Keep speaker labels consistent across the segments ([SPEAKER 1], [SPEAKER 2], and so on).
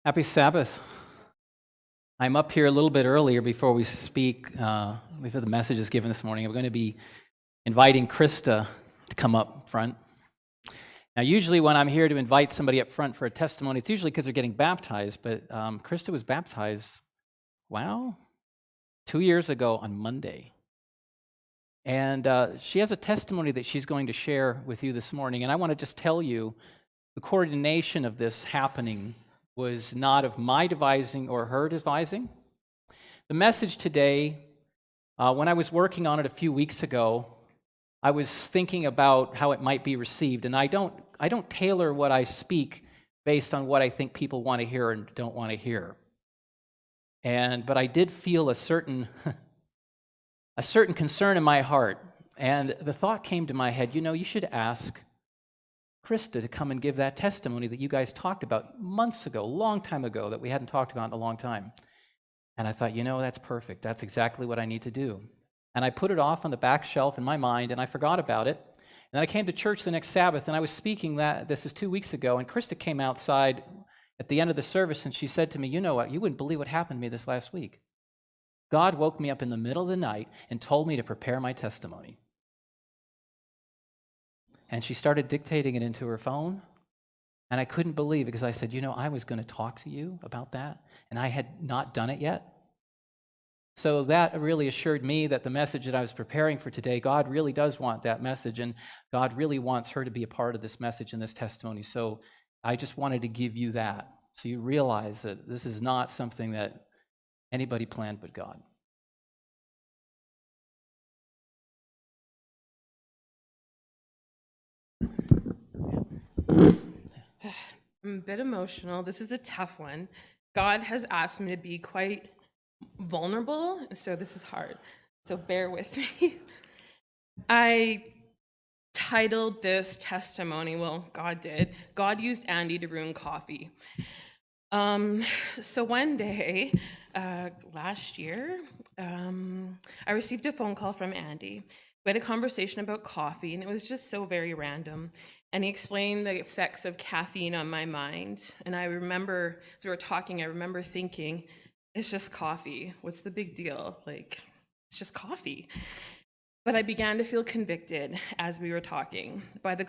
[SPEAKER 1] Happy Sabbath. I'm up here a little bit earlier before we speak, before the message is given this morning. I'm going to be inviting Krista to come up front. Now, usually when I'm here to invite somebody up front for a testimony, it's usually because they're getting baptized, but Krista was baptized, 2 years ago on Monday. And she has a testimony that she's going to share with you this morning, and I want to just tell you the coordination of this happening was not of my devising or her devising. The message today, when I was working on it a few weeks ago, I was thinking about how it might be received, and I don't tailor what I speak based on what I think people want to hear and don't want to hear. But I did feel a certain concern in my heart, and the thought came to my head, you should ask Krista to come and give that testimony that you guys talked about months ago, a long time ago, that we hadn't talked about in a long time. And I thought, that's perfect. That's exactly what I need to do. And I put it off on the back shelf in my mind, and I forgot about it. And then I came to church the next Sabbath, and I was speaking this is 2 weeks ago, and Krista came outside at the end of the service, and she said to me, you know what, you wouldn't believe what happened to me this last week. God woke me up in the middle of the night and told me to prepare my testimony. And she started dictating it into her phone, and I couldn't believe it because I said, I was going to talk to you about that, and I had not done it yet. So that really assured me that the message that I was preparing for today, God really does want that message, and God really wants her to be a part of this message and this testimony. So I just wanted to give you that so you realize that this is not something that anybody planned but God.
[SPEAKER 2] I'm a bit emotional. This is a tough one. God has asked me to be quite vulnerable, so this is hard. So bear with me. I titled this testimony, well, God did. God used Andy to ruin coffee. So one day, last year, I received a phone call from Andy. We had a conversation about coffee, and it was just so very random. And he explained the effects of caffeine on my mind. And I remember, as we were talking, I remember thinking, it's just coffee. What's the big deal? It's just coffee. But I began to feel convicted as we were talking. By the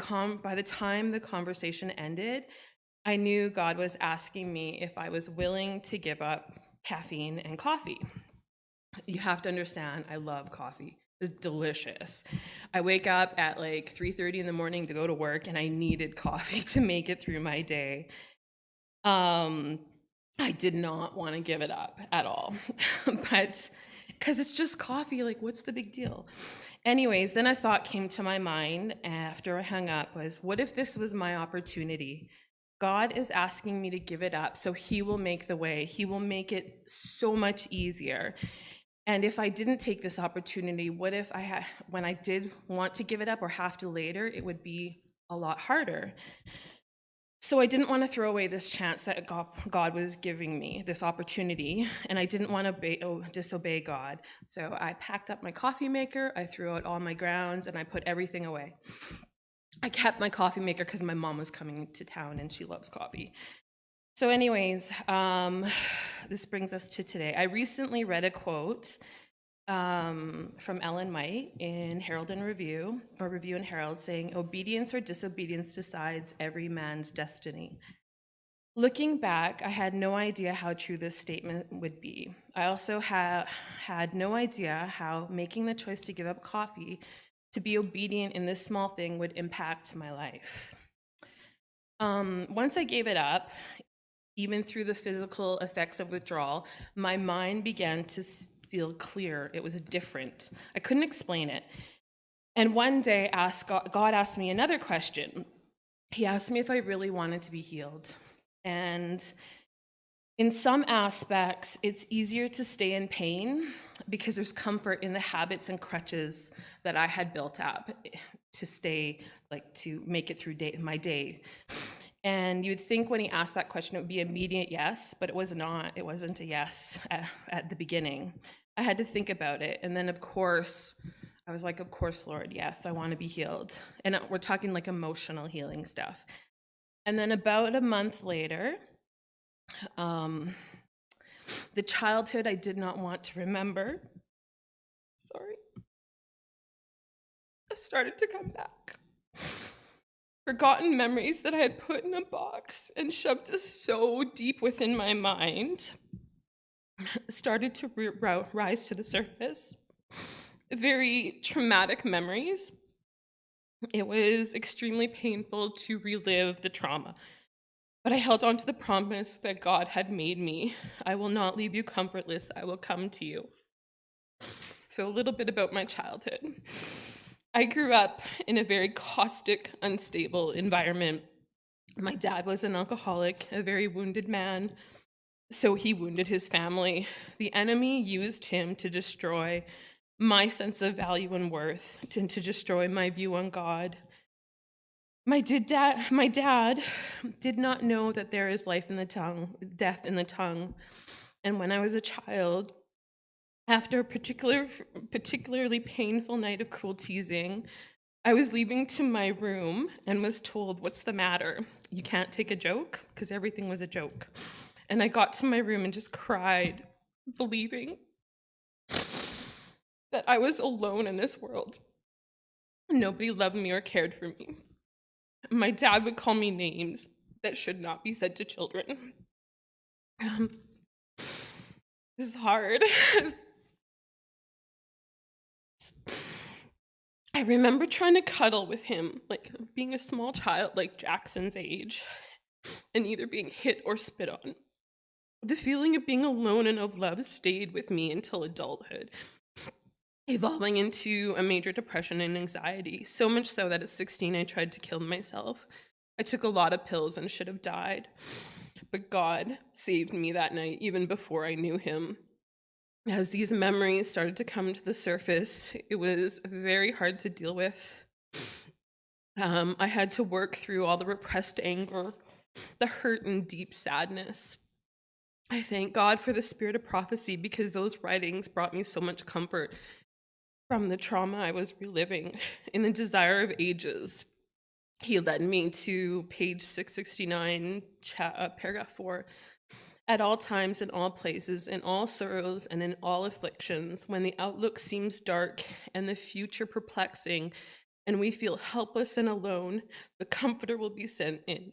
[SPEAKER 2] time the conversation ended, I knew God was asking me if I was willing to give up caffeine and coffee. You have to understand, I love coffee. It's delicious. I wake up at 3:30 in the morning to go to work, and I needed coffee to make it through my day. I did not want to give it up at all, but because it's just coffee, what's the big deal? Anyways, then a thought came to my mind after I hung up was, what if this was my opportunity? God is asking me to give it up, so he will make the way. He will make it so much easier. And if I didn't take this opportunity, what if when I did want to give it up or have to later, it would be a lot harder. So I didn't want to throw away this chance that God was giving me, this opportunity, and I didn't want to disobey God. So I packed up my coffee maker, I threw out all my grounds, and I put everything away. I kept my coffee maker because my mom was coming to town and she loves coffee. So anyways, this brings us to today. I recently read a quote from Ellen White in Herald and Review, or Review and Herald, saying, "Obedience or disobedience decides every man's destiny." Looking back, I had no idea how true this statement would be. I also had no idea how making the choice to give up coffee to be obedient in this small thing would impact my life. Once I gave it up, even through the physical effects of withdrawal, my mind began to feel clear. It was different. I couldn't explain it. And one day, God asked me another question. He asked me if I really wanted to be healed. And in some aspects, it's easier to stay in pain because there's comfort in the habits and crutches that I had built up to stay, to make it through my day. And you'd think when he asked that question, it would be an immediate yes, but it was not. It wasn't a yes at the beginning. I had to think about it. And then, of course, I was like, of course, Lord, yes, I want to be healed. And we're talking emotional healing stuff. And then about a month later, Um, the childhood I did not want to remember, sorry, started to come back. Forgotten memories that I had put in a box and shoved so deep within my mind started to rise to the surface. Very traumatic memories. It was extremely painful to relive the trauma, but I held on to the promise that God had made me. I will not leave you comfortless. I will come to you. So a little bit about my childhood. I grew up in a very caustic, unstable environment. My dad was an alcoholic, a very wounded man, so he wounded his family. The enemy used him to destroy my sense of value and worth, to destroy my view on God. My dad did not know that there is life in the tongue, death in the tongue. And when I was a child, after a particularly painful night of cruel teasing, I was leaving to my room and was told, "What's the matter? You can't take a joke?" Because everything was a joke. And I got to my room and just cried, believing that I was alone in this world. Nobody loved me or cared for me. My dad would call me names that should not be said to children. This is hard. I remember trying to cuddle with him, like being a small child, like Jackson's age, and either being hit or spit on. The feeling of being alone and of love stayed with me until adulthood, evolving into a major depression and anxiety, so much so that at 16 I tried to kill myself. I took a lot of pills and should have died, but God saved me that night, even before I knew him. As these memories started to come to the surface, it was very hard to deal with. I had to work through all the repressed anger, the hurt and deep sadness. I thank God for the spirit of prophecy, because those writings brought me so much comfort from the trauma I was reliving. In the Desire of Ages, he led me to page 669, paragraph 4. At all times, in all places, in all sorrows, and in all afflictions, when the outlook seems dark and the future perplexing, and we feel helpless and alone, the Comforter will be sent in.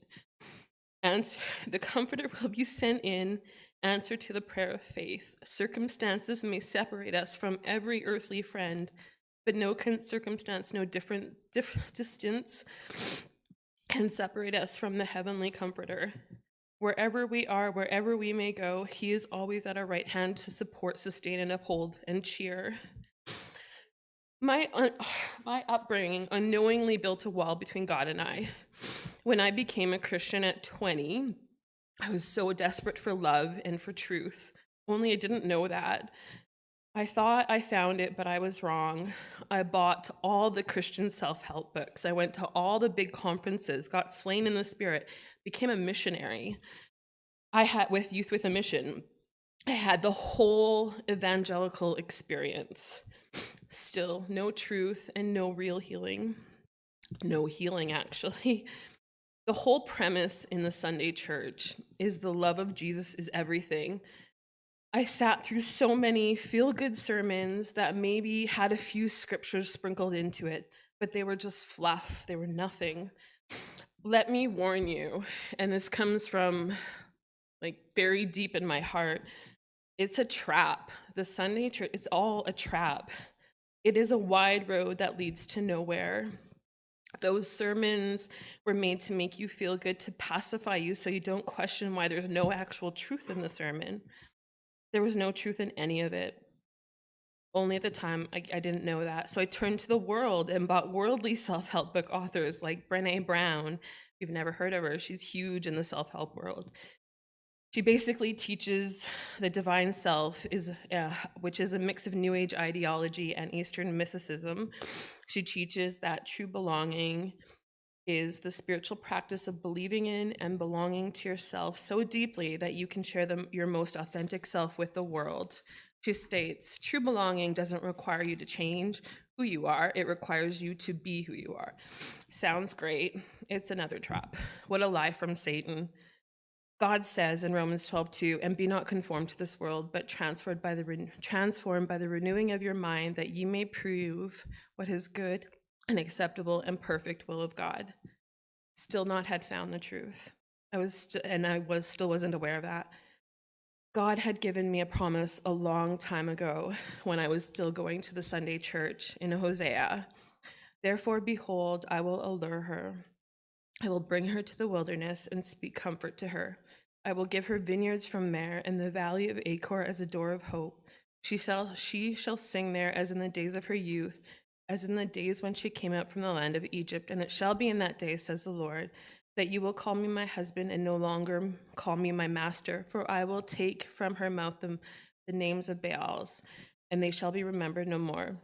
[SPEAKER 2] And the Comforter will be sent in, answer to the prayer of faith. Circumstances may separate us from every earthly friend, but no circumstance, no different distance can separate us from the heavenly Comforter. Wherever we are, wherever we may go, he is always at our right hand to support, sustain, and uphold and cheer. My upbringing unknowingly built a wall between God and I. When I became a Christian at 20, I was so desperate for love and for truth, only I didn't know that. I thought I found it, but I was wrong. I bought all the Christian self-help books. I went to all the big conferences, got slain in the spirit, became a missionary. With Youth with a Mission, I had the whole evangelical experience. Still, no truth and no real healing. No healing, actually. The whole premise in the Sunday church is the love of Jesus is everything. I sat through so many feel-good sermons that maybe had a few scriptures sprinkled into it, but they were just fluff. They were nothing. Let me warn you, and this comes from like very deep in my heart, it's a trap. The Sunday church is all a trap. It is a wide road that leads to nowhere. Those sermons were made to make you feel good, to pacify you so you don't question why there's no actual truth in the sermon. There was no truth in any of it. Only at the time, I didn't know that. So I turned to the world and bought worldly self-help book authors like Brené Brown. If you've never heard of her, she's huge in the self-help world. She basically teaches the divine self, which is a mix of New Age ideology and Eastern mysticism. She teaches that true belonging is the spiritual practice of believing in and belonging to yourself so deeply that you can share your most authentic self with the world. She states, true belonging doesn't require you to change who you are, it requires you to be who you are. Sounds great. It's another trap. What a lie from Satan. God says in Romans 12:2, and be not conformed to this world, but transformed by the renewing of your mind, that ye may prove what is good and acceptable and perfect will of God. Still not had found the truth. I still wasn't aware of that. God had given me a promise a long time ago when I was still going to the Sunday church in Hosea. Therefore, behold, I will allure her. I will bring her to the wilderness and speak comfort to her. I will give her vineyards from Mer and the valley of Achor as a door of hope. She shall sing there as in the days of her youth, as in the days when she came out from the land of Egypt. And it shall be in that day, says the Lord, that you will call me my husband and no longer call me my master, for I will take from her mouth the names of Baals, and they shall be remembered no more.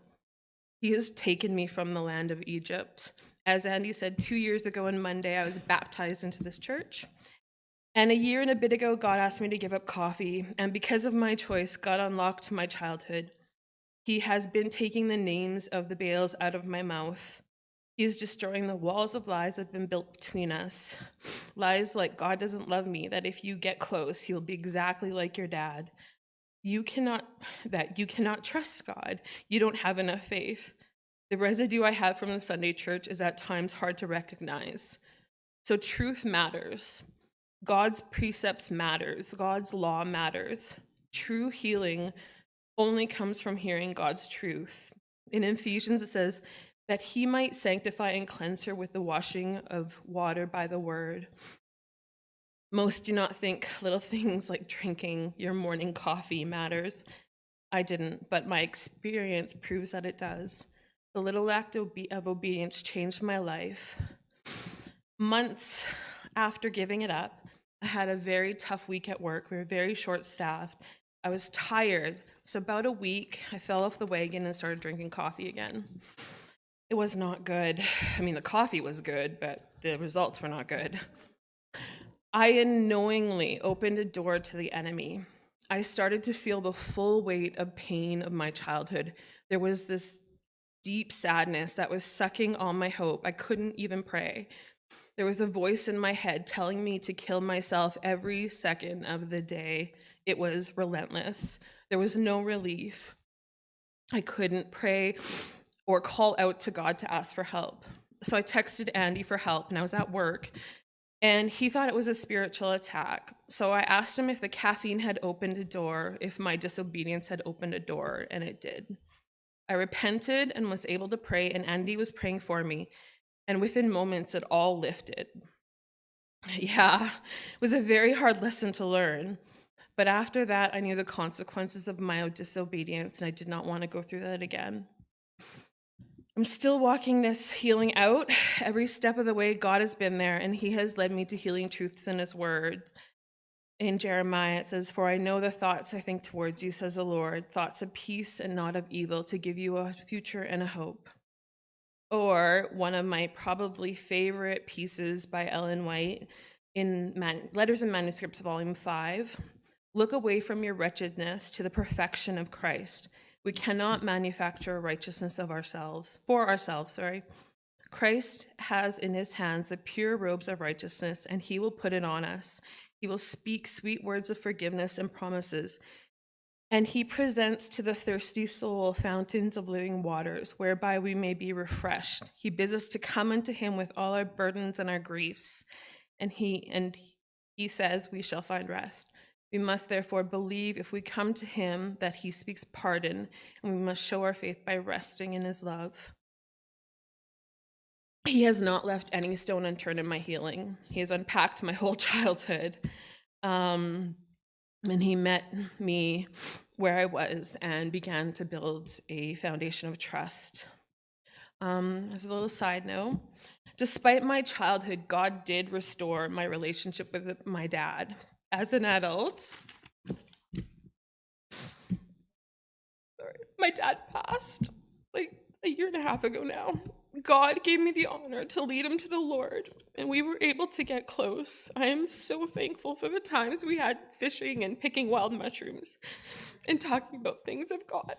[SPEAKER 2] He has taken me from the land of Egypt. As Andy said, 2 years ago on Monday, I was baptized into this church. And a year and a bit ago, God asked me to give up coffee. And because of my choice, God unlocked my childhood. He has been taking the names of the Baals out of my mouth. He is destroying the walls of lies that have been built between us. Lies like God doesn't love me, that if you get close, he'll be exactly like your dad. You cannot trust God. You don't have enough faith. The residue I have from the Sunday church is at times hard to recognize. So truth matters. God's precepts matters. God's law matters. True healing only comes from hearing God's truth. In Ephesians, it says that he might sanctify and cleanse her with the washing of water by the word. Most do not think little things like drinking your morning coffee matters. I didn't, but my experience proves that it does. The little act of obedience changed my life. Months after giving it up, I had a very tough week at work. We were very short-staffed. I was tired, so about a week, I fell off the wagon and started drinking coffee again. It was not good. I mean, the coffee was good, but the results were not good. I unknowingly opened a door to the enemy. I started to feel the full weight of pain of my childhood. There was this deep sadness that was sucking all my hope. I couldn't even pray. There was a voice in my head telling me to kill myself every second of the day. It was relentless. There was no relief. I couldn't pray or call out to God to ask for help. So I texted Andy for help, and I was at work, and he thought it was a spiritual attack. So I asked him if the caffeine had opened a door, if my disobedience had opened a door, and it did. I repented and was able to pray, and Andy was praying for me. And within moments, it all lifted. Yeah, it was a very hard lesson to learn. But after that, I knew the consequences of my disobedience, and I did not want to go through that again. I'm still walking this healing out. Every step of the way, God has been there, and he has led me to healing truths in his words. In Jeremiah, it says, "For I know the thoughts I think towards you, says the Lord, thoughts of peace and not of evil, to give you a future and a hope." Or one of my probably favorite pieces by Ellen White in Letters and Manuscripts, Volume 5, "Look away from your wretchedness to the perfection of Christ. We cannot manufacture righteousness for ourselves. Christ has in his hands the pure robes of righteousness, and he will put it on us. He will speak sweet words of forgiveness and promises. And he presents to the thirsty soul fountains of living waters, whereby we may be refreshed. He bids us to come unto him with all our burdens and our griefs, and he says we shall find rest. We must therefore believe, if we come to him, that he speaks pardon, and we must show our faith by resting in his love. He has not left any stone unturned in my healing. He has unpacked my whole childhood. And he met me where I was and began to build a foundation of trust. As a little side note, despite my childhood, God did restore my relationship with my dad. As an adult, my dad passed like a year and a half ago now. God gave me the honor to lead him to the Lord, and we were able to get close. I am so thankful for the times we had fishing and picking wild mushrooms and talking about things of God.